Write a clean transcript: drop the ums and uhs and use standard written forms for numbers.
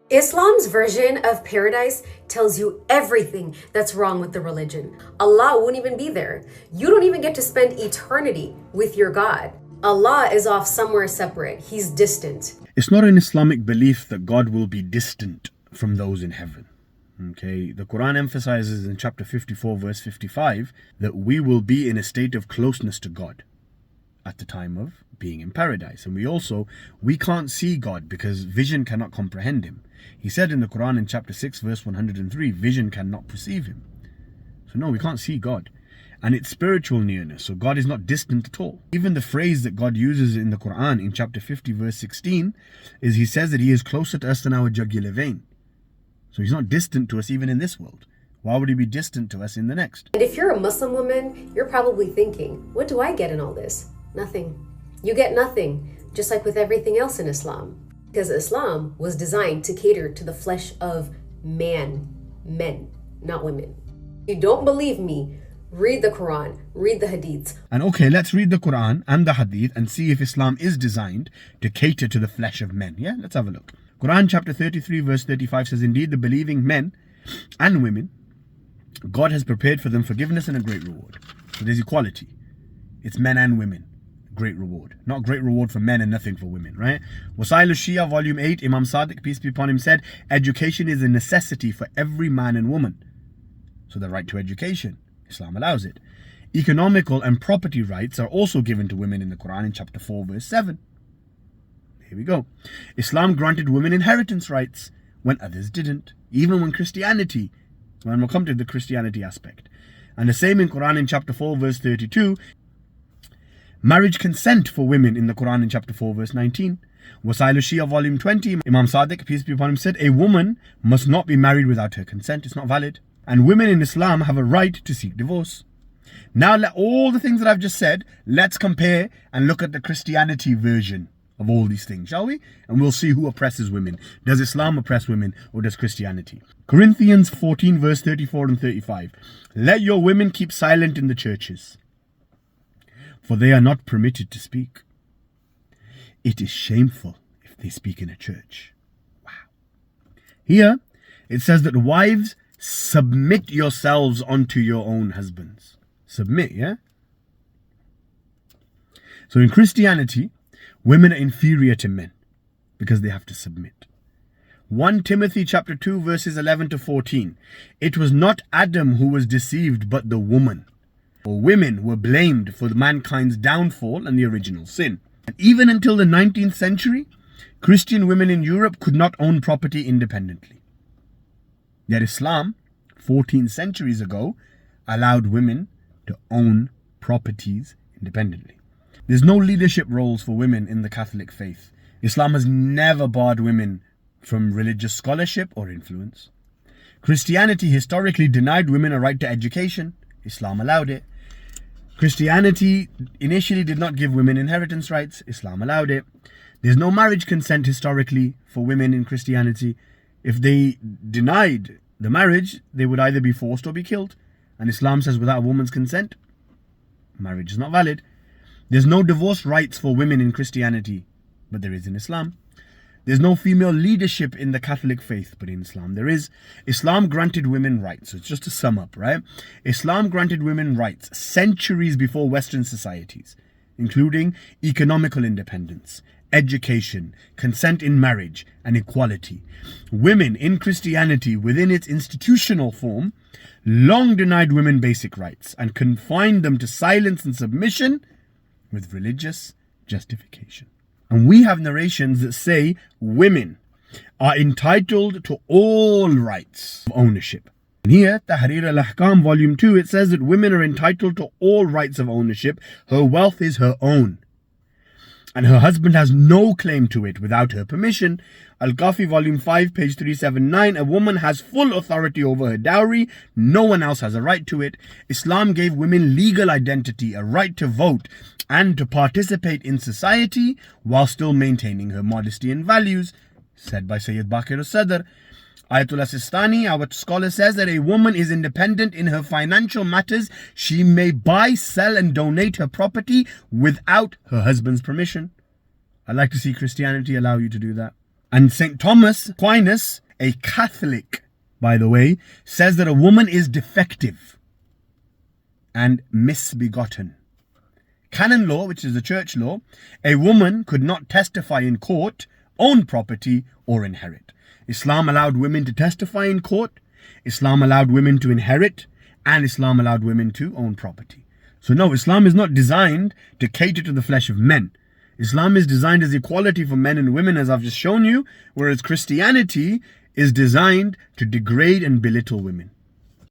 Islam's version of paradise tells you everything that's wrong with the religion. Allah won't even be there. You don't even get to spend eternity with your God. Allah is off somewhere separate. He's distant. It's not an Islamic belief that God will be distant from those in heaven. Okay, the Quran emphasizes in chapter 54 verse 55 that we will be in a state of closeness to God at the time of being in paradise. And we can't see God because vision cannot comprehend him. He said in the Quran in chapter 6 verse 103, vision cannot perceive him. So no, we can't see God. And it's spiritual nearness, so God is not distant at all. Even the phrase that God uses in the Quran in chapter 50 verse 16 is he says that he is closer to us than our jugular vein. So he's not distant to us even in this world. Why would he be distant to us in the next? And if you're a Muslim woman, you're probably thinking, what do I get in all this? Nothing. You get nothing, just like with everything else in Islam. Because Islam was designed to cater to the flesh of men, not women. If you don't believe me, read the Quran, read the Hadiths. And okay, let's read the Quran and the Hadith and see if Islam is designed to cater to the flesh of men. Yeah, let's have a look. Quran chapter 33 verse 35 says, indeed the believing men and women, God has prepared for them forgiveness and a great reward. So there's equality. It's men and women. Great reward. Not great reward for men and nothing for women, right? Wasail al-Shia, volume 8, Imam Sadiq, peace be upon him, said, education is a necessity for every man and woman. So the right to education, Islam allows it. Economical and property rights are also given to women in the Quran in chapter 4, verse 7. Here we go. Islam granted women inheritance rights when others didn't, even when Christianity, when we'll come to the Christianity aspect. And the same in Quran in chapter 4, verse 32, marriage consent for women in the Quran in chapter 4 verse 19. Wasail al-Shia volume 20, Imam Sadiq, peace be upon him, said, a woman must not be married without her consent. It's not valid. And women in Islam have a right to seek divorce. Now let all the things that I've just said, let's compare and look at the Christianity version of all these things, shall we? And we'll see who oppresses women. Does Islam oppress women or does Christianity? Corinthians 14 verse 34 and 35. Let your women keep silent in the churches, for they are not permitted to speak. It is shameful if they speak in a church. Wow. Here, it says that wives, submit yourselves unto your own husbands. Submit, yeah? So in Christianity, women are inferior to men because they have to submit. 1 Timothy chapter 2 verses 11 to 14. It was not Adam who was deceived, but the woman. For women were blamed for mankind's downfall and the original sin. And even until the 19th century, Christian women in Europe could not own property independently. Yet Islam, 14 centuries ago, allowed women to own properties independently. There's no leadership roles for women in the Catholic faith. Islam has never barred women from religious scholarship or influence. Christianity historically denied women a right to education. Islam allowed it. Christianity initially did not give women inheritance rights. Islam allowed it. There's no marriage consent historically for women in Christianity. If they denied the marriage, they would either be forced or be killed. And Islam says without a woman's consent, marriage is not valid. There's no divorce rights for women in Christianity, but there is in Islam. There's no female leadership in the Catholic faith, but in Islam there is. Islam granted women rights. So it's just to sum up, right? Islam granted women rights centuries before Western societies, including economical independence, education, consent in marriage, and equality. Women in Christianity, within its institutional form, long denied women basic rights and confined them to silence and submission with religious justification. And we have narrations that say women are entitled to all rights of ownership. And here, Tahrir al-Ahkam, volume 2, it says that women are entitled to all rights of ownership. Her wealth is her own, and her husband has no claim to it without her permission. Al-Kafi, volume 5, page 379, a woman has full authority over her dowry. No one else has a right to it. Islam gave women legal identity, a right to vote, and to participate in society while still maintaining her modesty and values. Said by Syed Baqir al-Sadr. Ayatollah Sistani, our scholar, says that a woman is independent in her financial matters. She may buy, sell, and donate her property without her husband's permission. I'd like to see Christianity allow you to do that. And St. Thomas Aquinas, a Catholic, by the way, says that a woman is defective and misbegotten. Canon law, which is the church law, a woman could not testify in court, own property, or inherit. Islam allowed women to testify in court, Islam allowed women to inherit, and Islam allowed women to own property. So no, Islam is not designed to cater to the flesh of men. Islam is designed as equality for men and women, as I've just shown you, whereas Christianity is designed to degrade and belittle women.